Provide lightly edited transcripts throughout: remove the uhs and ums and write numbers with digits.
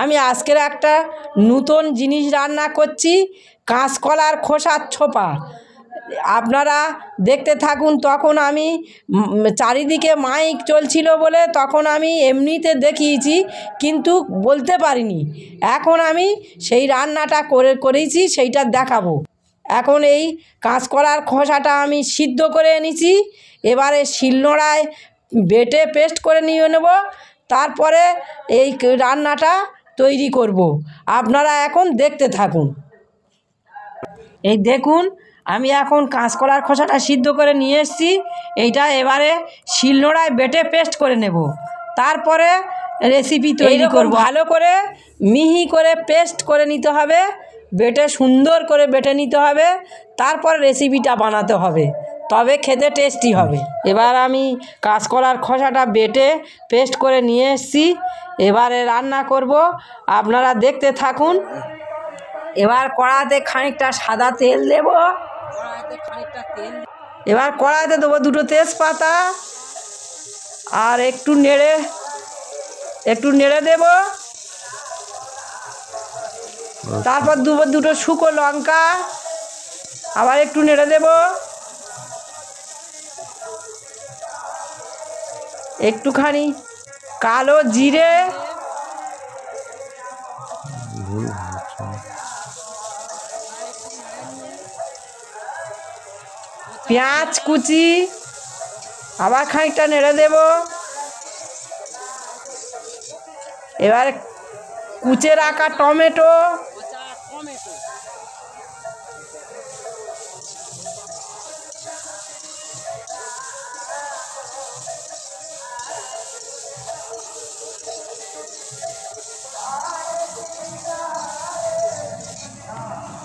আমি আজকের একটা নতুন জিনিস রান্না করছি, কাঁচকলার খোসার ছোপা। আপনারা দেখতে থাকুন। তখন আমি চারিদিকে মাইক চলছিল বলে তখন আমি এমনিতে দেখিয়েছি, কিন্তু বলতে পারিনি। এখন আমি সেই রান্নাটা করেছি, সেইটা দেখাবো। এখন এই কাঁচকলার খোসাটা আমি সিদ্ধ করে এনেছি, এবারে শিলনোড়ায় বেটে পেস্ট করে নিয়ে নেব, তারপরে এই রান্নাটা তৈরি করব। আপনারা এখন দেখতে থাকুন। এই দেখুন, আমি এখন কাঁচকলার খোসাটা সিদ্ধ করে নিয়ে এসেছি। এইটা এবারে শিলনোড়ায় বেটে পেস্ট করে নেব, তারপরে রেসিপি তৈরি করব। ভালো করে মিহি করে পেস্ট করে নিতে হবে, বেটে সুন্দর করে বেটে নিতে হবে, তারপর রেসিপিটা বানাতে হবে, তবে খেতে টেস্টি হবে। এবার আমি কাঁচকলার খোসাটা বেটে পেস্ট করে নিয়ে এসেছি, এবারে রান্না করব। আপনারা দেখতে থাকুন। এবার কড়াতে খানিকটা সাদা তেল দেব। এবার কড়াইতে দেবো দুটো তেজপাতা, আর একটু নেড়ে দেব। তারপর দুটো শুকনো লঙ্কা, আবার একটু নেড়ে দেব। একটুখানি কালো জিরে, পেঁয়াজ কুচি, আবার খানিকটা নেড়ে দেব। এবার কুচে রাখা টমেটো,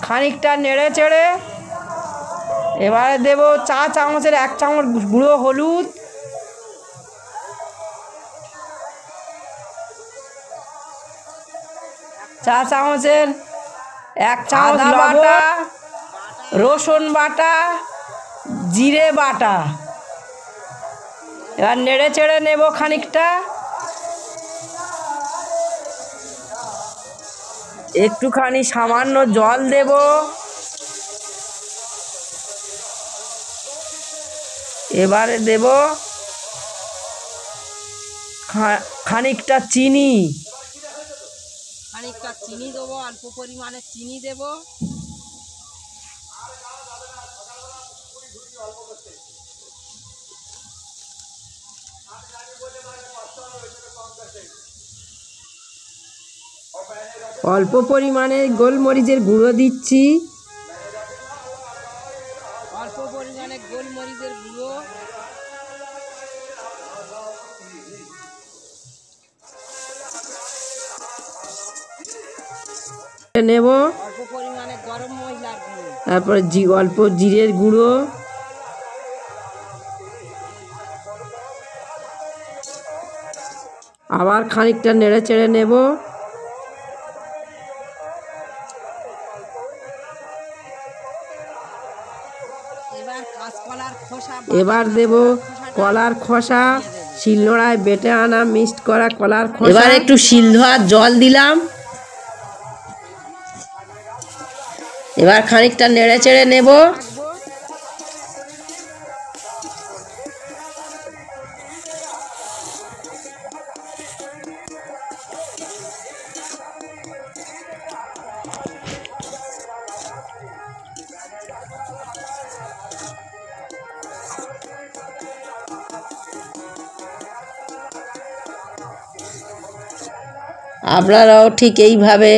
খানিকটা নেড়ে চেড়ে এবারে দেব চা চামচের 1 চামচ গুঁড়ো হলুদ, চা চামচের 1 চামচ বাটা, রসুন বাটা, জিরে বাটা। এবার নেড়ে চেড়ে নেব খানিকটা। একটুখানি সামান্য জল দেব। এবারে দেব খানিকটা চিনি দেবো, অল্প পরিমাণে চিনি দেব। অল্প পরিমাণে গোলমরিচের গুঁড়ো দিচ্ছি, অল্প পরিমাণে গোলমরিচের গুঁড়ো। নেব অল্প পরিমাণে গরম মশলার গুঁড়ো, তারপরে অল্প জিরের গুঁড়ো, আবার খানিকটা নেড়ে চেড়ে নেব। এবার দেব কলার খোসা, শিলনোড়ায় বেটে আনা মিক্সড করা কলার খোসা। এবার একটু শিল ধোয়ার জল দিলাম। এবার খানিকটা নেড়ে চেড়ে নেব। আপনারাও ঠিক এইভাবে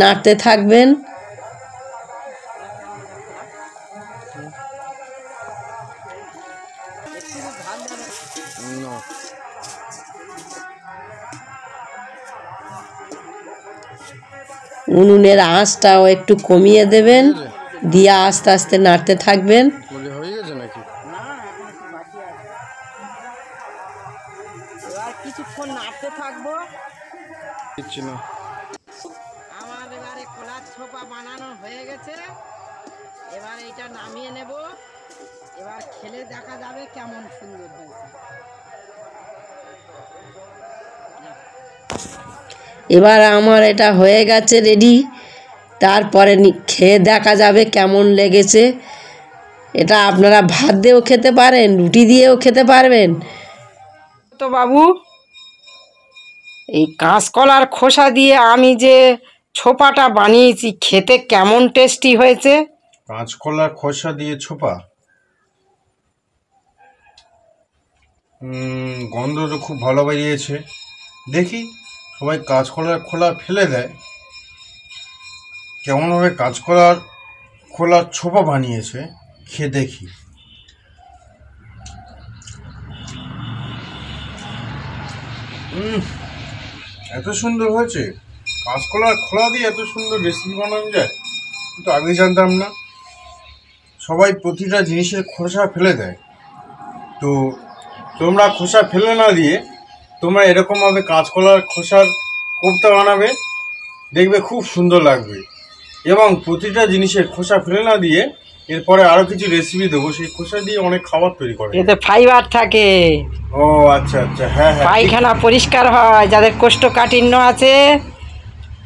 নাড়তে থাকবেন। উনুনের আঁচটাও একটু কমিয়ে দেবেন, দিয়ে আস্তে আস্তে নাড়তে থাকবেন। কিছুক্ষণ নাড়তে থাকবো। আমার এবারে কলার ছোপা বানানো হয়ে গেছে। এবার এটা নামিয়ে নেব। এবার খেলে দেখা যাবে কেমন সুন্দর হয়েছে। এবার আমার এটা হয়ে গেছে রেডি। তারপরে খেয়ে দেখা যাবে কেমন লেগেছে। এটা আপনারা ভাত দিয়েও খেতে পারেন, রুটি দিয়েও খেতে পারবেন। তো বাবু, এই কাঁচকলার খোসা দিয়ে আমি যে ছোপাটা বানিয়েছি, খেতে কেমন টেস্টি হয়েছে? কাঁচকলার খোসা দিয়ে ছোপা, গন্ধ তো খুব ভালো বেরিয়েছে। দেখি, সবাই কাঁচকলার খোলা ফেলে দেয়, কেমনভাবে কাঁচকলার খোলার ছোপা বানিয়েছে, খেয়ে দেখি। এত সুন্দর হয়েছে! কাঁচকলার খোলা দিয়ে এত সুন্দর রেসিপি বানানো যায়, কিন্তু আগে জানতাম না। সবাই প্রতিটা জিনিসের খোসা ফেলে দেয়, তো তোমরা খোসা ফেলে না দিয়ে তোমরা এরকমভাবে কাঁচকলার খোসার কোপ্তা বানাবে, দেখবে খুব সুন্দর লাগবে। এবং প্রতিটা জিনিসের খোসা ফেলে না দিয়ে এরপরে আরও কিছু রেসিপি দেবো, সেই খোসা দিয়ে অনেক খাবার তৈরি করে। এতে ফাইবার থাকে। ও আচ্ছা আচ্ছা, হ্যাঁ হ্যাঁ, পায়খানা পরিষ্কার হয়, যাদের কোষ্ঠকাঠিন্য আছে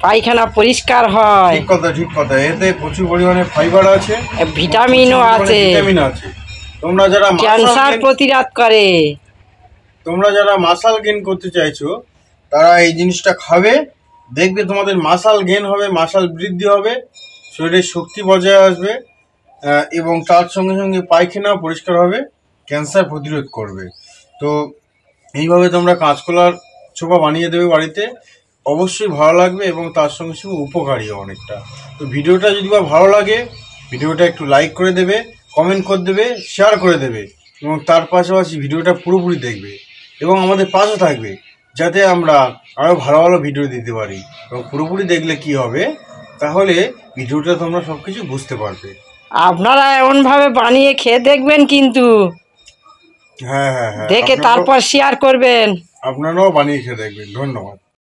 পায়খানা পরিষ্কার হয়। ঠিক কথা ঠিক কথা, এতে প্রচুর পরিমাণে ফাইবার আছে, ভিটামিনও আছে, ভিটামিন আছে। তোমরা যারা ক্যান্সার প্রতিরোধ করে, তোমরা যারা মাসল গেইন করতে চাইছো, তারা এই জিনিসটা খাবে, দেখবে তোমাদের মাসল গেইন হবে, মাসল বৃদ্ধি হবে, শরীরের শক্তি বজায় আসবে, এবং তার সঙ্গে সঙ্গে পায়খানাও পরিষ্কার হবে, ক্যান্সার প্রতিরোধ করবে। তো এইভাবে তোমরা কাঁচকলার ছোপা বানিয়ে দেবে বাড়িতে, অবশ্যই ভালো লাগবে এবং তার সঙ্গে সঙ্গে উপকারীও অনেকটা। তো ভিডিওটা যদি বা ভালো লাগে, ভিডিওটা একটু লাইক করে দেবে, কমেন্ট করে দেবে, শেয়ার করে দেবে, এবং তার পাশাপাশি ভিডিওটা পুরোপুরি দেখবে এবং আমাদের পাশে থাকবে, যাতে আমরা আরও ভালো ভালো ভিডিও দিতে পারি। এবং পুরোপুরি দেখলে কি হবে, তাহলে ভিডিওটা তোমরা সব কিছু বুঝতে পারবে। আপনারা এমনভাবে বানিয়ে খেয়ে দেখবেন কিন্তু, হ্যাঁ হ্যাঁ হ্যাঁ, দেখে তারপর শেয়ার করবেন। আপনারাও বানিয়ে খেয়ে দেখবেন। ধন্যবাদ।